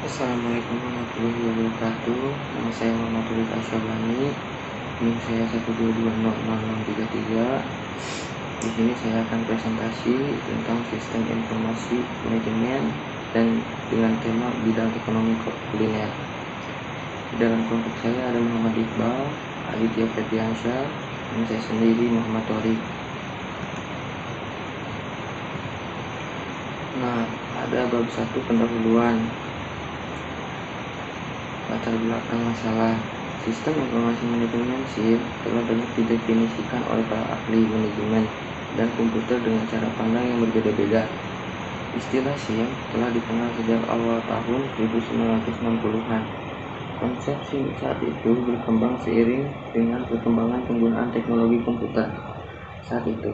Assalamualaikum warahmatullahi wabarakatuh. Nama saya Muhammad Tulus Asyabani. NIM saya 1220033. Di sini saya akan presentasi tentang sistem informasi manajemen dan dengan tema bidang ekonomi kuliner. Di dalam kelompok saya ada Muhammad Iqbal, Aditya Febriansyah, dan saya sendiri Muhammad Torik. Nah, ada bab 1 pendahuluan. Latar belakang masalah sistem informasi manajemen SIM telah banyak didefinisikan oleh para ahli manajemen dan komputer dengan cara pandang yang berbeda-beda. Istilah SIM telah dikenal sejak awal tahun 1960-an. Konsep SIM saat itu berkembang seiring dengan perkembangan penggunaan teknologi komputer. Saat itu,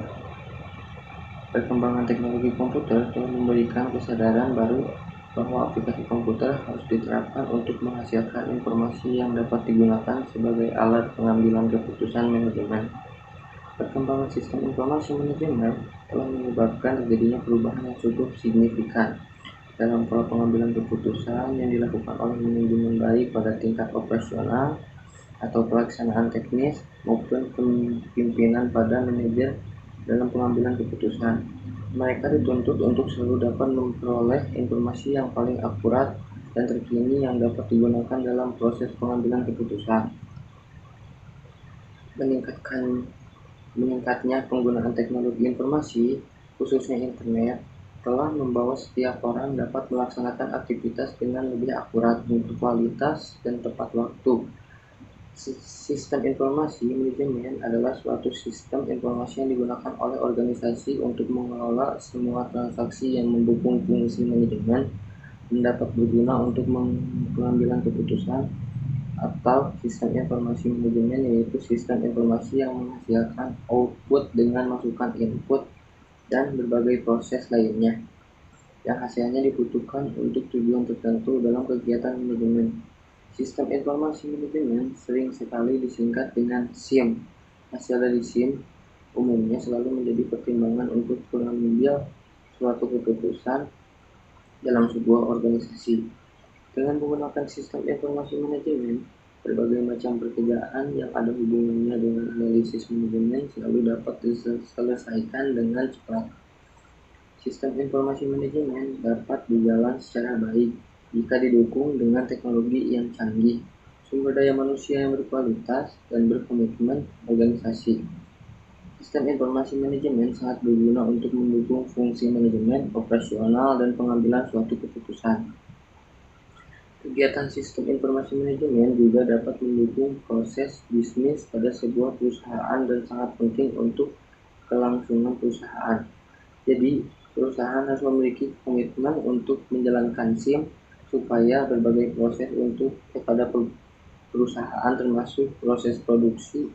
perkembangan teknologi komputer telah memberikan kesadaran baru bahwa aplikasi komputer harus diterapkan untuk menghasilkan informasi yang dapat digunakan sebagai alat pengambilan keputusan manajemen. Perkembangan sistem informasi manajemen telah menyebabkan terjadinya perubahan yang cukup signifikan dalam pola pengambilan keputusan yang dilakukan oleh manajemen, baik pada tingkat operasional atau pelaksanaan teknis maupun pimpinan pada manajer dalam pengambilan keputusan. Mereka dituntut untuk selalu dapat memperoleh informasi yang paling akurat dan terkini yang dapat digunakan dalam proses pengambilan keputusan. Meningkatnya penggunaan teknologi informasi, khususnya internet, telah membawa setiap orang dapat melaksanakan aktivitas dengan lebih akurat, berkualitas, dan tepat waktu. Sistem informasi manajemen adalah suatu sistem informasi yang digunakan oleh organisasi untuk mengelola semua transaksi yang mendukung fungsi manajemen dan dapat berguna untuk pengambilan keputusan. Atau sistem informasi manajemen yaitu sistem informasi yang menghasilkan output dengan masukan input dan berbagai proses lainnya yang hasilnya dibutuhkan untuk tujuan tertentu dalam kegiatan manajemen. Sistem informasi manajemen sering sekali disingkat dengan SIM. Hasil dari SIM umumnya selalu menjadi pertimbangan untuk mengambil suatu keputusan dalam sebuah organisasi. Dengan menggunakan sistem informasi manajemen, berbagai macam pekerjaan yang ada hubungannya dengan analisis manajemen selalu dapat diselesaikan dengan cepat. Sistem informasi manajemen dapat berjalan secara baik jika didukung dengan teknologi yang canggih, sumber daya manusia yang berkualitas, dan berkomitmen organisasi. Sistem informasi manajemen sangat berguna untuk mendukung fungsi manajemen, operasional, dan pengambilan suatu keputusan. Kegiatan sistem informasi manajemen juga dapat mendukung proses bisnis pada sebuah perusahaan dan sangat penting untuk kelangsungan perusahaan. Jadi, perusahaan harus memiliki komitmen untuk menjalankan SIM supaya berbagai proses kepada perusahaan termasuk proses produksi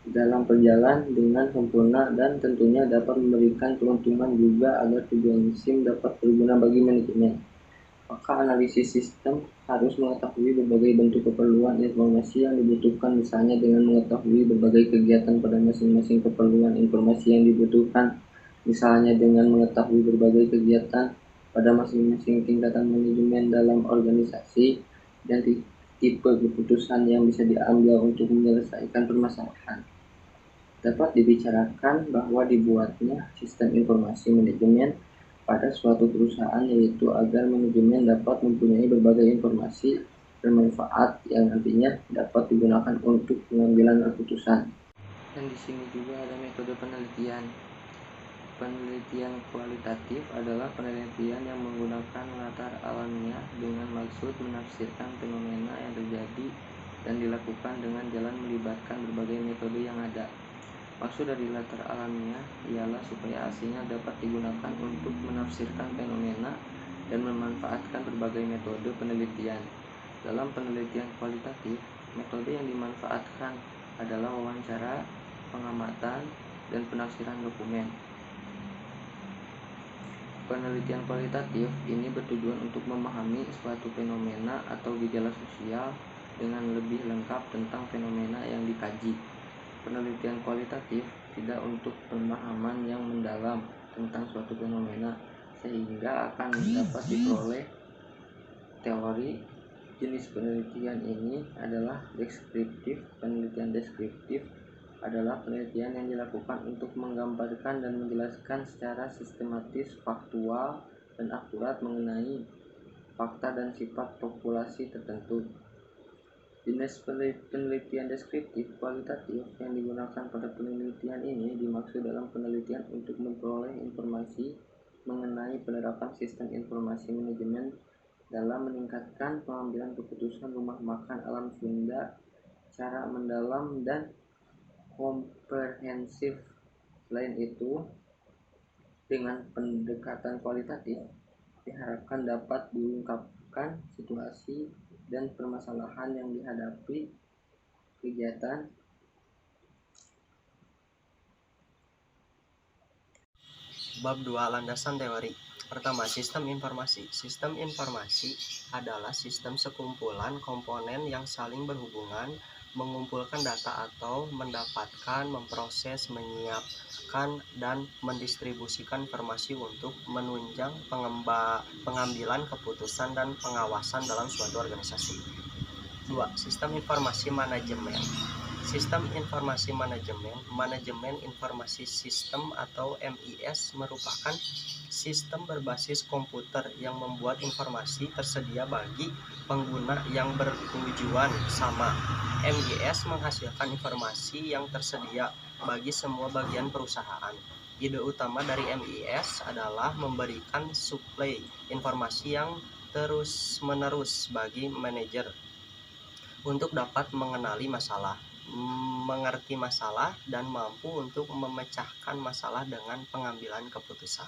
dalam berjalan dengan sempurna dan tentunya dapat memberikan keuntungan juga agar tujuan SIM dapat berguna bagi manajemen. Maka analisis sistem harus mengetahui berbagai bentuk keperluan informasi yang dibutuhkan, misalnya dengan mengetahui berbagai kegiatan pada masing-masing keperluan informasi yang dibutuhkan, misalnya dengan mengetahui berbagai kegiatan pada masing-masing tingkatan manajemen dalam organisasi dan tipe keputusan yang bisa diambil untuk menyelesaikan permasalahan. Dapat dibicarakan bahwa dibuatnya sistem informasi manajemen pada suatu perusahaan yaitu agar manajemen dapat mempunyai berbagai informasi bermanfaat yang nantinya dapat digunakan untuk pengambilan keputusan. Dan di sini juga ada metode penelitian. Penelitian kualitatif adalah penelitian yang menggunakan latar alamiah dengan maksud menafsirkan fenomena yang terjadi dan dilakukan dengan jalan melibatkan berbagai metode yang ada. Maksud dari latar alamiah ialah supaya hasilnya dapat digunakan untuk menafsirkan fenomena dan memanfaatkan berbagai metode penelitian. Dalam penelitian kualitatif, metode yang dimanfaatkan adalah wawancara, pengamatan, dan penafsiran dokumen. Penelitian kualitatif ini bertujuan untuk memahami suatu fenomena atau gejala sosial dengan lebih lengkap tentang fenomena yang dikaji. Penelitian kualitatif tidak untuk pemahaman yang mendalam tentang suatu fenomena, sehingga akan dapat diperoleh teori dari jenis penelitian ini adalah deskriptif. Penelitian deskriptif adalah penelitian yang dilakukan untuk menggambarkan dan menjelaskan secara sistematis, faktual, dan akurat mengenai fakta dan sifat populasi tertentu. Jenis penelitian deskriptif kualitatif yang digunakan pada penelitian ini dimaksud dalam penelitian untuk memperoleh informasi mengenai penerapan sistem informasi manajemen dalam meningkatkan pengambilan keputusan rumah makan alam Sunda secara mendalam dan komprehensif. Selain itu, dengan pendekatan kualitatif diharapkan dapat diungkapkan situasi dan permasalahan yang dihadapi kegiatan. Bab 2. Landasan teori. Pertama, sistem informasi. Sistem informasi adalah sistem sekumpulan komponen yang saling berhubungan, mengumpulkan data atau mendapatkan, memproses, menyiapkan, dan mendistribusikan informasi untuk menunjang pengambilan keputusan dan pengawasan dalam suatu organisasi. 2. Sistem informasi manajemen. Sistem informasi manajemen informasi sistem atau MIS merupakan sistem berbasis komputer yang membuat informasi tersedia bagi pengguna yang bertujuan sama. MIS menghasilkan informasi yang tersedia bagi semua bagian perusahaan. Ide utama dari MIS adalah memberikan suplai informasi yang terus-menerus bagi manajer untuk dapat mengenali masalah, mengerti masalah, dan mampu untuk memecahkan masalah dengan pengambilan keputusan.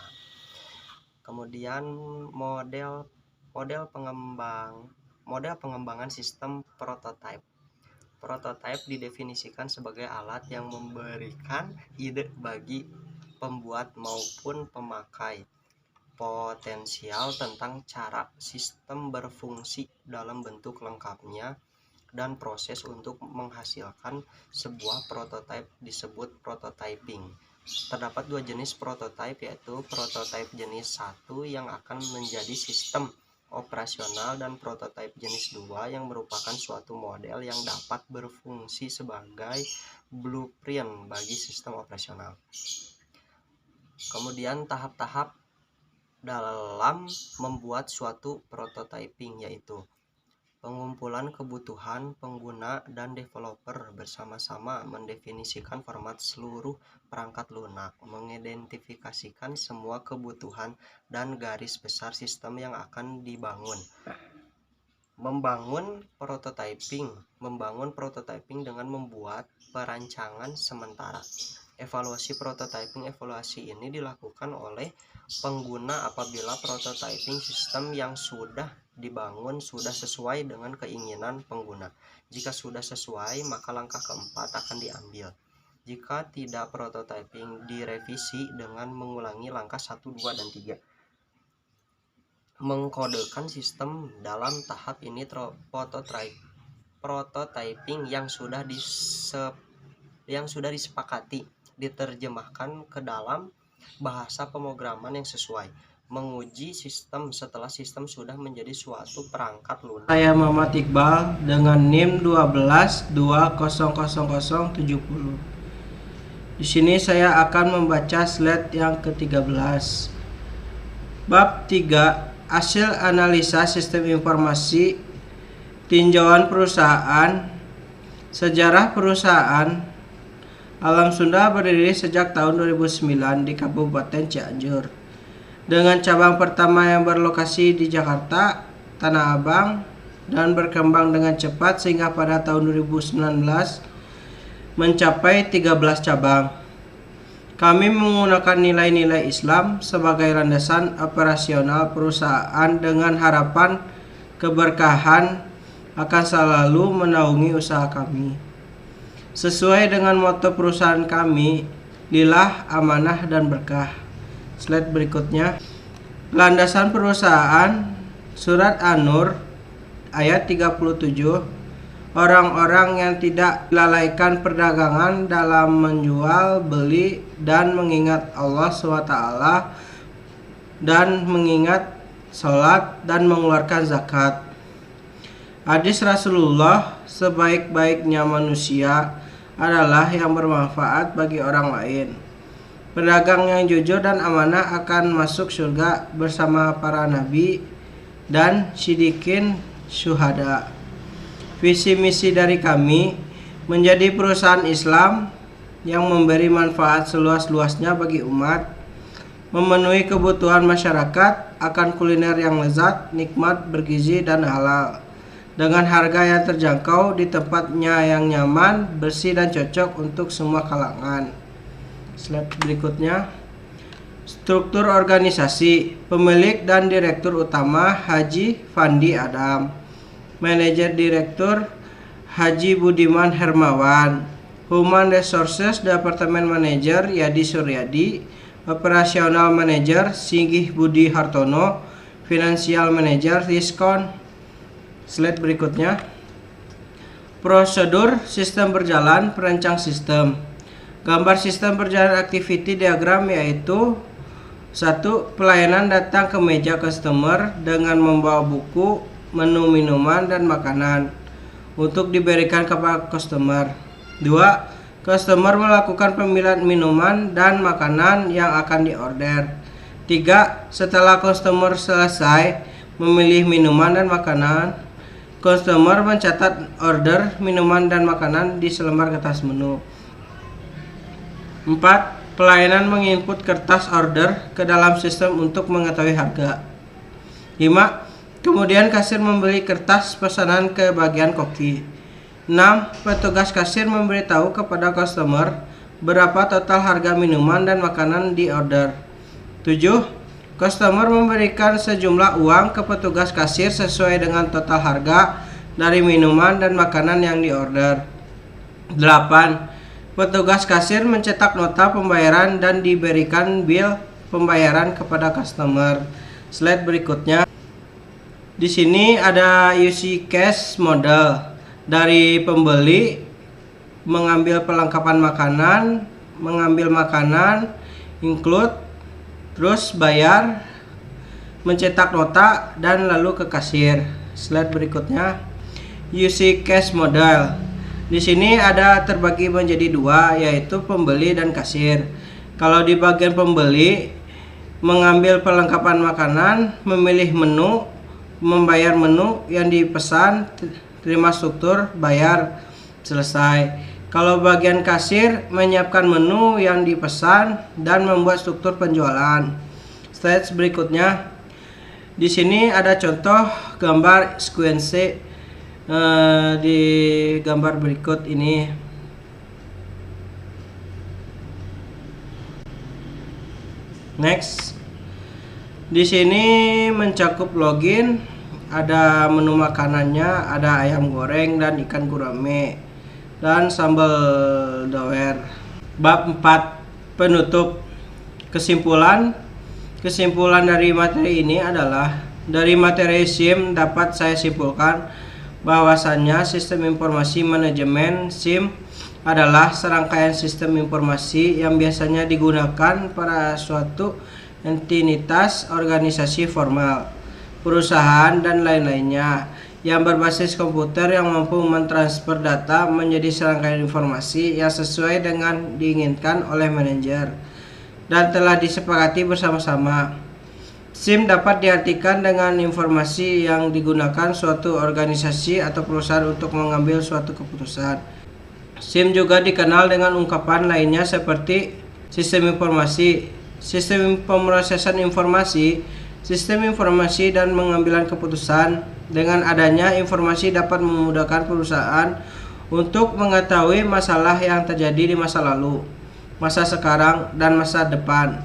Kemudian model pengembangan sistem prototipe. Prototipe didefinisikan sebagai alat yang memberikan ide bagi pembuat maupun pemakai potensial tentang cara sistem berfungsi dalam bentuk lengkapnya, dan proses untuk menghasilkan sebuah prototipe disebut prototyping. Terdapat dua jenis prototipe, yaitu prototipe jenis 1 yang akan menjadi sistem operasional dan prototipe jenis 2 yang merupakan suatu model yang dapat berfungsi sebagai blueprint bagi sistem operasional. Kemudian tahap-tahap dalam membuat suatu prototyping, yaitu pengumpulan kebutuhan pengguna dan developer bersama-sama mendefinisikan format seluruh perangkat lunak, mengidentifikasikan semua kebutuhan dan garis besar sistem yang akan dibangun. Membangun prototyping dengan membuat perancangan sementara. Evaluasi prototyping. Evaluasi ini dilakukan oleh pengguna apabila prototyping sistem yang sudah dibangun sudah sesuai dengan keinginan pengguna. Jika sudah sesuai, maka langkah keempat akan diambil. Jika tidak, prototyping direvisi dengan mengulangi langkah 1, 2, dan 3. Mengkodekan sistem. Dalam tahap ini prototyping yang sudah disepakati diterjemahkan ke dalam bahasa pemrograman yang sesuai. Menguji sistem. Setelah sistem sudah menjadi suatu perangkat lunak. Saya Muhammad Iqbal dengan NIM 12200070. Di sini saya akan membaca slide yang ke-13. Bab 3. Hasil analisa sistem informasi, tinjauan perusahaan, sejarah perusahaan. Alam Sunda berdiri sejak tahun 2009 di Kabupaten Cianjur, dengan cabang pertama yang berlokasi di Jakarta, Tanah Abang, dan berkembang dengan cepat sehingga pada tahun 2019 mencapai 13 cabang. Kami menggunakan nilai-nilai Islam sebagai landasan operasional perusahaan dengan harapan keberkahan akan selalu menaungi usaha kami. Sesuai dengan moto perusahaan kami, lillah, amanah, dan berkah. Slide berikutnya. Landasan perusahaan, Surat An-Nur ayat 37. Orang-orang yang tidak melalaikan perdagangan dalam menjual, beli, dan mengingat Allah SWT, dan mengingat sholat dan mengeluarkan zakat. Hadis Rasulullah, sebaik-baiknya manusia adalah yang bermanfaat bagi orang lain. Pedagang yang jujur dan amanah akan masuk surga bersama para nabi dan sidikin syuhada. Visi misi dari kami menjadi perusahaan Islam yang memberi manfaat seluas-luasnya bagi umat, memenuhi kebutuhan masyarakat akan kuliner yang lezat, nikmat, bergizi, dan halal, dengan harga yang terjangkau di tempatnya yang nyaman, bersih, dan cocok untuk semua kalangan. Slide berikutnya. Struktur organisasi. Pemilik dan direktur utama Haji Fandi Adam. Manajer direktur Haji Budiman Hermawan. Human Resources Departemen Manager Yadi Suryadi. Operasional Manager Singgih Budi Hartono. Financial Manager Diskon. Slide berikutnya. Prosedur sistem berjalan perancang sistem. Gambar sistem berjalan activity diagram yaitu 1. Pelayanan datang ke meja customer dengan membawa buku, menu minuman, dan makanan untuk diberikan kepada customer. 2. Customer melakukan pemilihan minuman dan makanan yang akan diorder. 3. Setelah customer selesai memilih minuman dan makanan, customer mencatat order minuman dan makanan di selembar kertas menu. 4. Pelayanan menginput kertas order ke dalam sistem untuk mengetahui harga. 5. Kemudian kasir membeli kertas pesanan ke bagian koki. 6. Petugas kasir memberitahu kepada customer berapa total harga minuman dan makanan di order. 7. Customer memberikan sejumlah uang ke petugas kasir sesuai dengan total harga dari minuman dan makanan yang diorder. 8. Petugas kasir mencetak nota pembayaran dan diberikan bill pembayaran kepada customer. Slide berikutnya. Di sini ada use case model. Dari pembeli mengambil perlengkapan makanan, mengambil makanan, include, terus bayar, mencetak nota, dan lalu ke kasir. Slide berikutnya. Use case model. Di sini ada terbagi menjadi dua, yaitu pembeli dan kasir. Kalau di bagian pembeli, mengambil perlengkapan makanan, memilih menu, membayar menu yang dipesan, terima struktur, bayar, selesai. Kalau bagian kasir, menyiapkan menu yang dipesan dan membuat struktur penjualan. Slide berikutnya. Di sini ada contoh gambar sequence di gambar berikut ini. Next. Di sini mencakup login, ada menu makanannya, ada ayam goreng dan ikan gurame dan sambal doer. Bab 4 penutup. Kesimpulan dari materi ini adalah dari materi SIM dapat saya simpulkan bahwasannya sistem informasi manajemen SIM adalah serangkaian sistem informasi yang biasanya digunakan pada suatu entitas organisasi formal, perusahaan, dan lain-lainnya yang berbasis komputer yang mampu mentransfer data menjadi serangkaian informasi yang sesuai dengan diinginkan oleh manajer dan telah disepakati bersama-sama. SIM dapat diartikan dengan informasi yang digunakan suatu organisasi atau perusahaan untuk mengambil suatu keputusan. SIM juga dikenal dengan ungkapan lainnya seperti sistem informasi, sistem pemrosesan informasi, sistem informasi dan pengambilan keputusan. Dengan adanya informasi dapat memudahkan perusahaan untuk mengetahui masalah yang terjadi di masa lalu, masa sekarang, dan masa depan.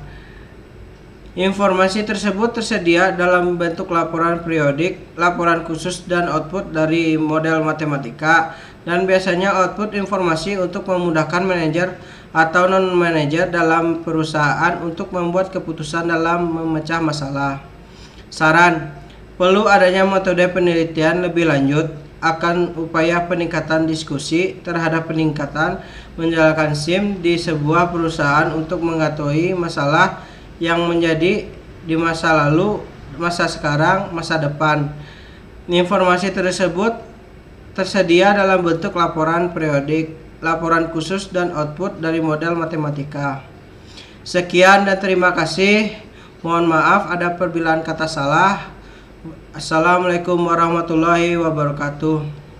Informasi tersebut tersedia dalam bentuk laporan periodik, laporan khusus, dan output dari model matematika, dan biasanya output informasi untuk memudahkan manajer atau non-manajer dalam perusahaan untuk membuat keputusan dalam memecah masalah. Saran: perlu adanya metode penelitian lebih lanjut akan upaya peningkatan diskusi terhadap peningkatan menjalankan SIM di sebuah perusahaan untuk mengetahui masalah yang menjadi di masa lalu, masa sekarang, masa depan. Informasi tersebut tersedia dalam bentuk laporan periodik, laporan khusus, dan output dari model matematika. Sekian dan terima kasih. Mohon maaf ada perbilihan kata salah. Assalamualaikum warahmatullahi wabarakatuh.